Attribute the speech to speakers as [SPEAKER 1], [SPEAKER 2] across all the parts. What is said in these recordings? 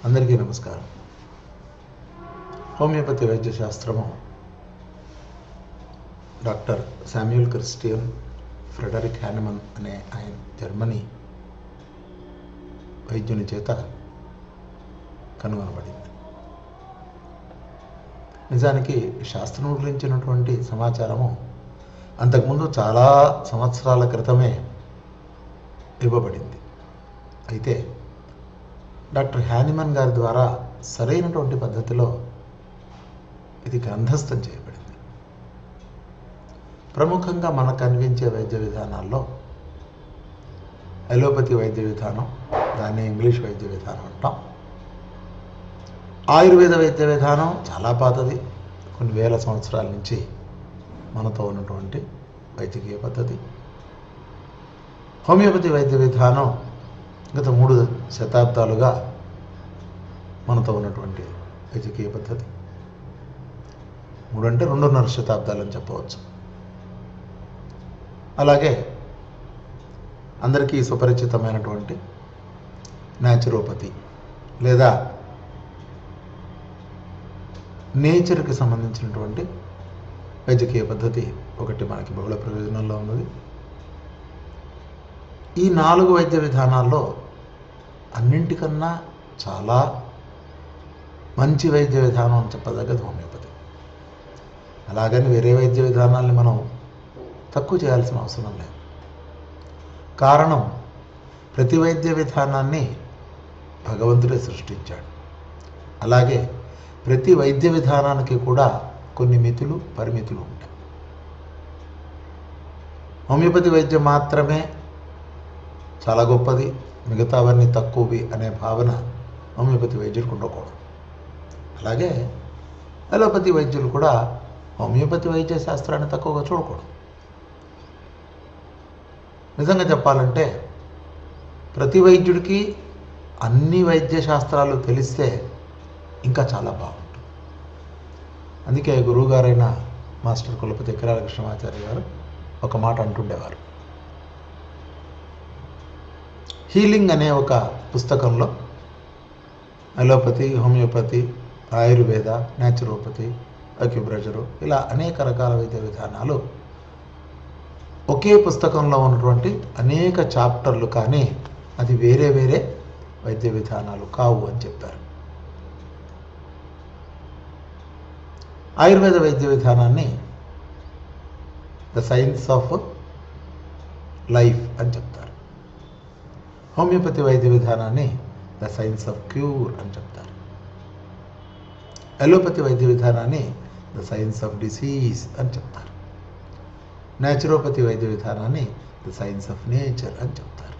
[SPEAKER 1] అందరికీ నమస్కారం. హోమియోపతి వైద్య శాస్త్రము doctor Samuel Christian Frederick Hahnemann అనే ఆయన జర్మనీ వైద్యుని చేత కనుగొనబడింది. నిజానికి శాస్త్రం గురించినటువంటి సమాచారము అంతకుముందు చాలా సంవత్సరాల క్రితమే ఇవ్వబడింది. అయితే డాక్టర్ హ్యానిమన్ గారి ద్వారా సరైనటువంటి పద్ధతిలో ఇది గ్రంథస్థం చేయబడింది. ప్రముఖంగా మనకు కనిపించే వైద్య విధానాల్లో అలోపతి వైద్య విధానం, దాన్ని ఇంగ్లీష్ వైద్య విధానం అంటాం. ఆయుర్వేద వైద్య విధానం చాలా పాతది, కొన్ని వేల సంవత్సరాల నుంచి మనతో ఉన్నటువంటి వైద్యకీయ పద్ధతి. హోమియోపతి వైద్య విధానం గత 3 శతాబ్దాలుగా మనతో ఉన్నటువంటి వైద్యకీయ పద్ధతి. 3 అంటే 2.5 శతాబ్దాలు అని చెప్పవచ్చు. అలాగే అందరికీ సుపరిచితమైనటువంటి న్యాచురోపతి లేదా నేచర్కి సంబంధించినటువంటి వైద్యకీయ పద్ధతి ఒకటి మనకి బహుళ ప్రయోజనంలో ఉన్నది. ఈ 4 వైద్య విధానాల్లో అన్నింటికన్నా చాలా మంచి వైద్య విధానం అని చెప్పదగ్గది హోమియోపతి. అలాగని వేరే వైద్య విధానాల్ని మనం తక్కువ చేయాల్సిన అవసరం లేదు. కారణం, ప్రతి వైద్య విధానాన్ని భగవంతుడే సృష్టించాడు. అలాగే ప్రతి వైద్య విధానానికి కూడా కొన్ని మితులు, పరిమితులు ఉంటాయి. హోమియోపతి వైద్యం మాత్రమే చాలా గొప్పది, మిగతావన్నీ తక్కువవి అనే భావన హోమియోపతి వైద్యులకు ఉండకూడదు. అలాగే అలోపతి వైద్యులు కూడా హోమియోపతి వైద్య శాస్త్రాన్ని తక్కువగా చూడకూడదు. నిజంగా చెప్పాలంటే ప్రతి వైద్యుడికి అన్ని వైద్య శాస్త్రాలు తెలిస్తే ఇంకా చాలా బాగుంటుంది. అందుకే గురువుగారైన మాస్టర్ కులపతి ఎకరాల కృష్ణమాచార్య గారు ఒక మాట అంటుండేవారు. హీలింగ్ అనే ఒక పుస్తకంలో అలోపతి, హోమియోపతి, ఆయుర్వేద, న్యాచురోపతి, అక్యుప్రెషరు ఇలా అనేక రకాల వైద్య విధానాలు ఒకే పుస్తకంలో ఉన్నటువంటి అనేక చాప్టర్లు, కానీ అది వేరే వేరే వైద్య విధానాలు కావు అని చెప్పారు. ఆయుర్వేద వైద్య విధానాన్ని ద సైన్స్ ఆఫ్ లైఫ్ అని చెప్తారు. హోమియోపతి వైద్య విధానాన్ని ద సైన్స్ ఆఫ్ క్యూర్ అని చెప్తారు. అలోపతి వైద్య విధానాన్ని ద సైన్స్ ఆఫ్ డిసీజ్ అని చెప్తారు. న్యాచురోపతి వైద్య విధానాన్ని ద సైన్స్ ఆఫ్ నేచర్ అని చెప్తారు.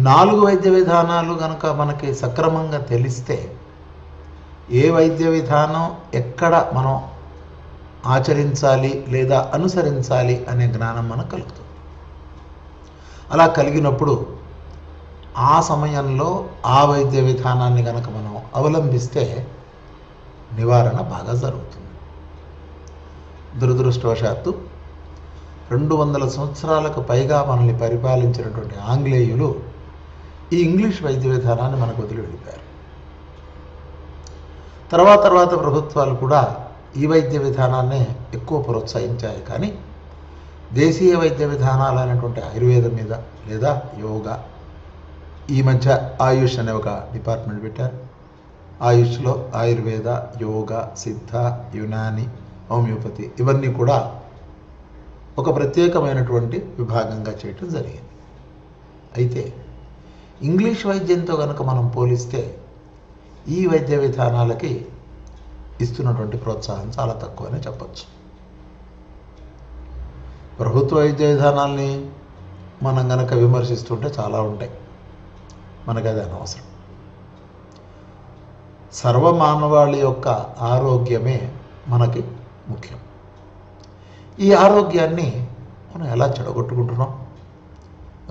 [SPEAKER 1] 4 వైద్య విధానాలు కనుక మనకి సక్రమంగా తెలిస్తే ఏ వైద్య విధానం ఎక్కడ మనం ఆచరించాలి లేదా అనుసరించాలి అనే జ్ఞానం మనకు కలుగుతుంది. అలా కలిగినప్పుడు ఆ సమయంలో ఆ వైద్య విధానాన్ని కనుక మనం అవలంబిస్తే నివారణ బాగా జరుగుతుంది. దురదృష్టవశాత్తు 200 సంవత్సరాలకు పైగా మనల్ని పరిపాలించినటువంటి ఆంగ్లేయులు ఈ ఇంగ్లీష్ వైద్య విధానాన్ని మనకు వదిలి వెళ్ళిపోయారు. తర్వాత ప్రభుత్వాలు కూడా ఈ వైద్య విధానాన్ని ఎక్కువ ప్రోత్సహించాయి. కానీ దేశీయ వైద్య విధానాలు అనేటువంటి ఆయుర్వేదం మీద లేదా యోగా, ఈ మధ్య ఆయుష్ అనే ఒక డిపార్ట్మెంట్ పెట్టారు. ఆయుష్లో ఆయుర్వేద, యోగా, సిద్ధ, యునాని, హోమియోపతి ఇవన్నీ కూడా ఒక ప్రత్యేకమైనటువంటి విభాగంగా చేయటం జరిగింది. అయితే ఇంగ్లీష్ వైద్యంతో కనుక మనం పోలిస్తే ఈ వైద్య విధానాలకి ఇస్తున్నటువంటి ప్రోత్సాహం చాలా తక్కువనే చెప్పచ్చు. ప్రభుత్వ వైద్య విధానాల్ని మనం గనక విమర్శిస్తుంటే చాలా ఉంటాయి, మనకు అది అనవసరం. సర్వమానవాళి యొక్క ఆరోగ్యమే మనకి ముఖ్యం. ఈ ఆరోగ్యాన్ని మనం ఎలా చెడగొట్టుకుంటున్నాం?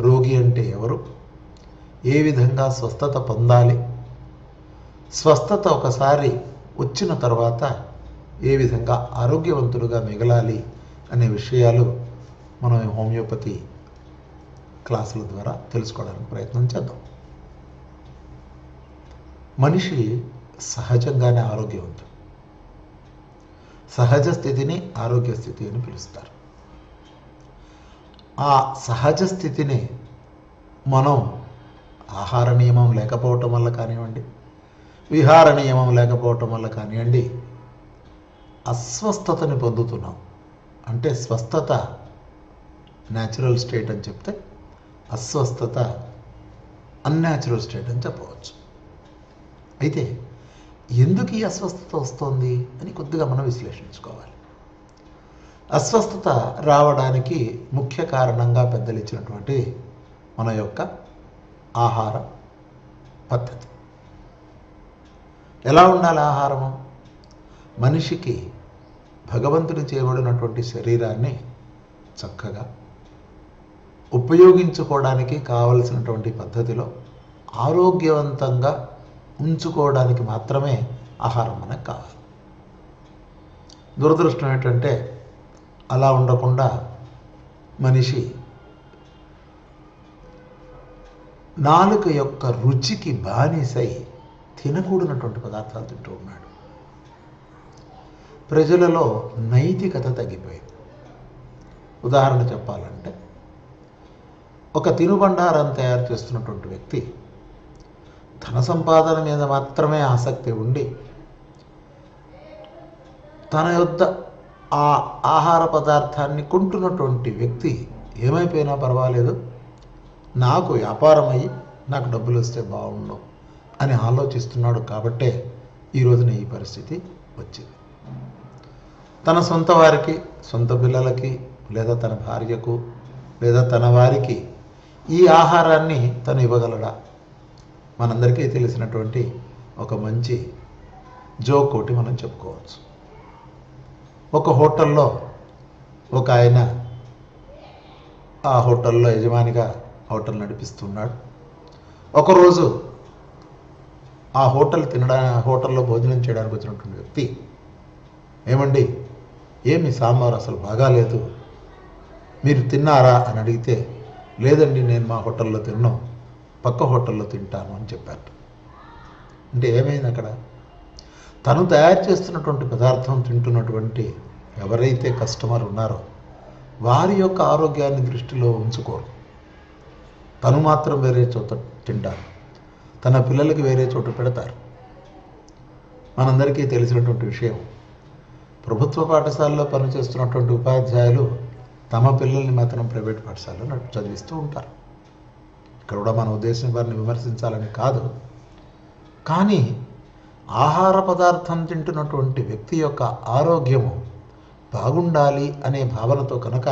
[SPEAKER 1] రోగి అంటే ఎవరు? ఏ విధంగా స్వస్థత పొందాలి? స్వస్థత ఒకసారి వచ్చిన తర్వాత ఏ విధంగా ఆరోగ్యవంతుడుగా మిగలాలి అనే విషయాలు మనం హోమియోపతి క్లాసుల ద్వారా తెలుసుకోవడానికి ప్రయత్నం చేద్దాం. మనిషి సహజంగానే ఆరోగ్యవంతుడు. సహజ స్థితిని ఆరోగ్య స్థితి అని పిలుస్తారు. ఆ సహజ స్థితిని మనం ఆహార నియమం లేకపోవటం వల్ల కానివ్వండి, విహార నియమం లేకపోవటం వల్ల కానివ్వండి, అస్వస్థతని పొందుతున్నాం. అంటే స్వస్థత న్యాచురల్ స్టేట్ అని చెప్తే, అస్వస్థత అన్యాచురల్ స్టేట్ అని చెప్పవచ్చు. అయితే ఎందుకు ఈ అస్వస్థత వస్తుంది అని కొద్దిగా మనం విశ్లేషించుకోవాలి. అస్వస్థత రావడానికి ముఖ్య కారణంగా పెద్దలు ఇచ్చినటువంటి మన యొక్క ఆహార పద్ధతి. ఎలా ఉండాలి ఆహారము? మనిషికి భగవంతుడు చేయబడినటువంటి శరీరాన్ని చక్కగా ఉపయోగించుకోవడానికి కావలసినటువంటి పద్ధతిలో ఆరోగ్యవంతంగా ఉంచుకోవడానికి మాత్రమే ఆహారం మనకు కావాలి. దురదృష్టం ఏంటంటే అలా ఉండకుండా మనిషి నాలుక యొక్క రుచికి బానిసై తినకూడనటువంటి పదార్థాలు తింటూ ఉన్నాడు. ప్రజలలో నైతికత తగ్గిపోయింది. ఉదాహరణ చెప్పాలంటే, ఒక తినుబండారం తయారు చేస్తున్నటువంటి వ్యక్తి ధన సంపాదన మీద మాత్రమే ఆసక్తి ఉండి తన యొద్ద ఆ ఆహార పదార్థాన్ని కొంటున్నటువంటి వ్యక్తి ఏమైపోయినా పర్వాలేదు, నాకు వ్యాపారం అయ్యి నాకు డబ్బులు వస్తే బాగుండు అని ఆలోచిస్తున్నాడు. కాబట్టే ఈరోజున ఈ పరిస్థితి వచ్చింది. తన సొంత వారికి, సొంత పిల్లలకి, లేదా తన భార్యకు, లేదా తన వారికి ఈ ఆహారాన్ని తను ఇవ్వగలడా? మనందరికీ తెలిసినటువంటి ఒక మంచి జోక్ ఒకటి మనం చెప్పుకోవచ్చు. ఒక హోటల్లో ఒక ఆయన ఆ హోటల్లో యజమానిగా హోటల్ నడిపిస్తున్నాడు. ఒకరోజు ఆ హోటల్లో భోజనం చేయడానికి వచ్చినటువంటి వ్యక్తి, ఏమండి ఏమి సాంబార్ అసలు బాగాలేదు, మీరు తిన్నారా అని అడిగితే, లేదండి నేను మా హోటల్లో తిన్నాను, పక్క హోటల్లో తింటాను అని చెప్పారు. అంటే ఏమైంది అక్కడ? తను తయారు చేస్తున్నటువంటి పదార్థం తింటున్నటువంటి ఎవరైతే కస్టమర్ ఉన్నారో వారి యొక్క ఆరోగ్యాన్ని దృష్టిలో ఉంచుకోరు. తను మాత్రం వేరే చోట తింటారు, తన పిల్లలకి వేరే చోట పెడతారు. మనందరికీ తెలిసినటువంటి విషయం, ప్రభుత్వ పాఠశాలలో పనిచేస్తున్నటువంటి ఉపాధ్యాయులు తమ పిల్లల్ని మాత్రం ప్రైవేట్ పాఠశాలలో చదివిస్తూ ఉంటారు. ఇక్కడ కూడా మన ఉద్దేశం వారిని విమర్శించాలని కాదు, కానీ ఆహార పదార్థం తింటున్నటువంటి వ్యక్తి యొక్క ఆరోగ్యము బాగుండాలి అనే భావనతో కనుక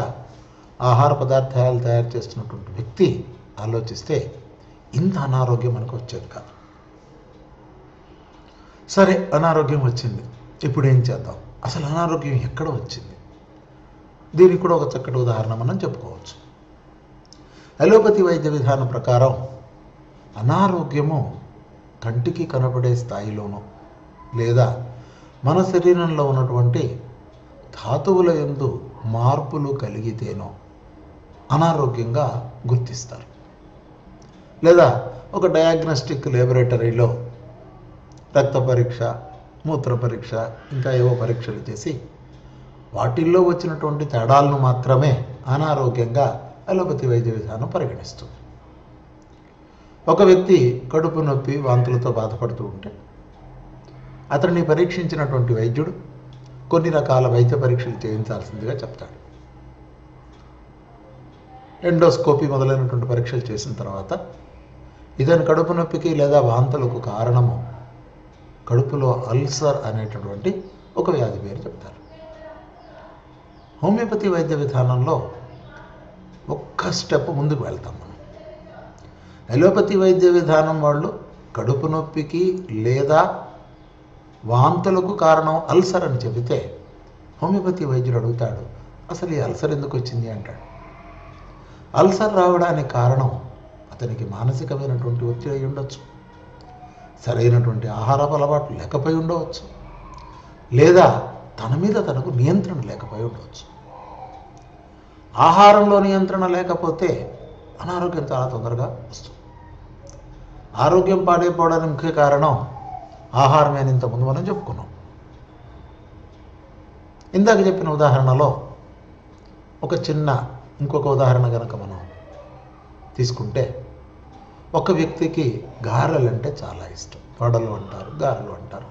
[SPEAKER 1] ఆహార పదార్థాలు తయారు చేస్తున్నటువంటి వ్యక్తి ఆలోచిస్తే ఇంత అనారోగ్యం మనకు వచ్చేది కాదు. సరే, అనారోగ్యం వచ్చింది, ఇప్పుడు ఏం చేద్దాం? అసలు అనారోగ్యం ఎక్కడ వచ్చింది? దీనికి కూడా ఒక చక్కటి ఉదాహరణ మనం చెప్పుకోవచ్చు. అలోపతి వైద్య విధానం ప్రకారం అనారోగ్యము కంటికి కనపడే స్థాయిలోనో లేదా మన శరీరంలో ఉన్నటువంటి ధాతువుల యందు మార్పులు కలిగితేనో అనారోగ్యంగా గుర్తిస్తారు. లేదా ఒక డయాగ్నోస్టిక్ ల్యాబొరేటరీలో రక్త పరీక్ష, మూత్ర పరీక్ష, ఇంకా ఏవో పరీక్షలు చేసి వాటిల్లో వచ్చినటువంటి తేడాలను మాత్రమే అనారోగ్యంగా అలోపతి వైద్య విధానం పరిగణిస్తుంది. ఒక వ్యక్తి కడుపు నొప్పి, వాంతులతో బాధపడుతూ ఉంటే అతన్ని పరీక్షించినటువంటి వైద్యుడు కొన్ని రకాల వైద్య పరీక్షలు చేయించాల్సిందిగా చెప్తాడు. ఎండోస్కోపీ మొదలైనటువంటి పరీక్షలు చేసిన తర్వాత ఇతని కడుపు నొప్పికి లేదా వాంతులకు కారణము కడుపులో అల్సర్ అనేటటువంటి ఒక వ్యాధి పేరు చెప్తారు. హోమియోపతి వైద్య విధానంలో ఒక్క స్టెప్ ముందుకు వెళ్తాం మనం. అలోపతి వైద్య విధానం వాళ్ళు కడుపు నొప్పికి లేదా వాంతులకు కారణం అల్సర్ అని చెబితే హోమియోపతి వైద్యుడు అడుగుతాడు, అసలు ఈ అల్సర్ ఎందుకు వచ్చింది అంటాడు. అల్సర్ రావడానికి కారణం అతనికి మానసికమైనటువంటి ఒత్తిడి అయి ఉండొచ్చు, సరైనటువంటి ఆహారపు అలవాట్లు లేకపోయి ఉండవచ్చు, లేదా తన మీద తనకు నియంత్రణ లేకపోయి ఉండవచ్చు. ఆహారంలో నియంత్రణ లేకపోతే అనారోగ్యం చాలా తొందరగా వస్తుంది. ఆరోగ్యం పాడైపోవడానికి ముఖ్య కారణం ఆహారమే అని ఇంతకుముందు మనం చెప్పుకున్నాం. ఇందాక చెప్పిన ఉదాహరణలో ఇంకొక ఉదాహరణ కనుక మనం తీసుకుంటే, ఒక వ్యక్తికి గారెలు అంటే చాలా ఇష్టం. వడలు అంటారు, గారెలు అంటారు,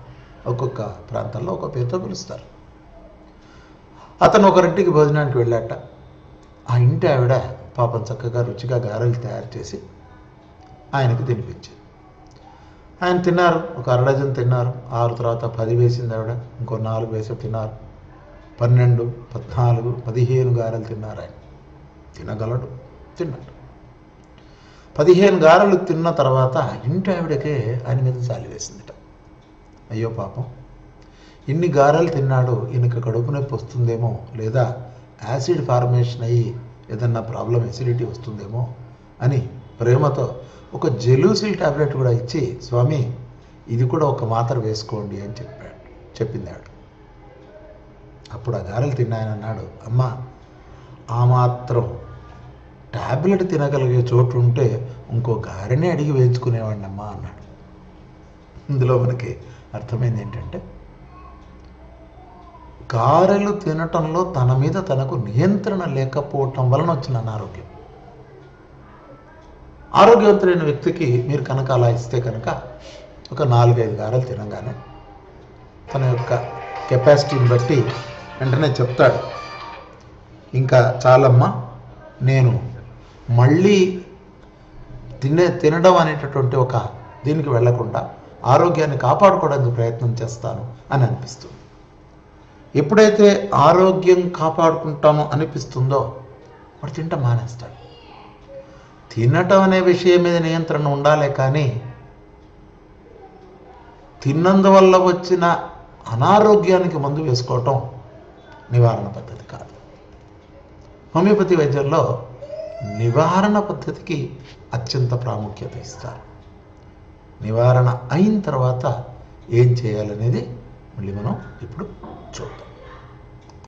[SPEAKER 1] ఒక్కొక్క ప్రాంతాల్లో ఒక పేరుతో పిలుస్తారు. అతను ఒకరింటికి భోజనానికి వెళ్ళాట. ఆ ఇంటి ఆవిడ పాపం చక్కగా రుచిగా గారెలు తయారు చేసి ఆయనకు తినిపించింది. ఆయన తిన్నారు, ఒక అరడజన్ తిన్నారు. 6 తర్వాత 10 వేసింది ఆవిడ, ఇంకో 4 వేసి తిన్నారు. 12, 14, 15 గారెలు తిన్నారు. ఆయన తినగలడు, తిన్నాడు. 15 గారెలు తిన్న తర్వాత ఇంటి ఆవిడకే ఆయన మీద జాలి వేసిందిట. అయ్యో పాపం, ఇన్ని గారెలు తిన్నాడు, ఈయనకి కడుపు నొప్పి వస్తుందేమో, లేదా యాసిడ్ ఫార్మేషన్ అయ్యి ఏదన్నా ప్రాబ్లం, ఎసిడిటీ వస్తుందేమో అని ప్రేమతో ఒక జెలూసిల్ టాబ్లెట్ కూడా ఇచ్చి, స్వామి ఇది కూడా ఒక మాత్ర వేసుకోండి అని చెప్పింది ఆవిడ. అప్పుడు ఆ గారెలు తిన్నాయని అన్నాడు, అమ్మ ఆ మాత్రం టాబ్లెట్ తినగలిగే చోటు ఉంటే ఇంకో గారెనే అడిగి వేయించుకునేవాడిని అమ్మా అన్నాడు. ఇందులో మనకి అర్థమైంది ఏంటంటే, గారెలు తినటంలో తన మీద తనకు నియంత్రణ లేకపోవటం వలన వచ్చిన అనారోగ్యం. ఆరోగ్యవంతులైన వ్యక్తికి మీరు కనుక అలా ఇస్తే కనుక ఒక 4-5 గారెలు తినగానే తన యొక్క కెపాసిటీని బట్టి వెంటనే చెప్తాడు, ఇంకా చాలమ్మా, నేను మళ్ళీ తినడం అనేటటువంటి ఒక దీనికి వెళ్లకుండా ఆరోగ్యాన్ని కాపాడుకోవడానికి ప్రయత్నం చేస్తాను అని అనిపిస్తుంది. ఎప్పుడైతే ఆరోగ్యం కాపాడుకుంటామో అనిపిస్తుందో వాడు తింట మానేస్తాడు. తినటం అనే విషయం మీద నియంత్రణ ఉండాలే కానీ తిన్నందువల్ల వచ్చిన అనారోగ్యానికి మందు వేసుకోవటం నివారణ పద్ధతి కాదు. హోమియోపతి వైద్యంలో నివారణ పద్ధతికి అత్యంత ప్రాముఖ్యత ఇస్తారు. నివారణ అయిన తర్వాత ఏం చేయాలనేది మళ్ళీ మనం ఇప్పుడు చూద్దాం.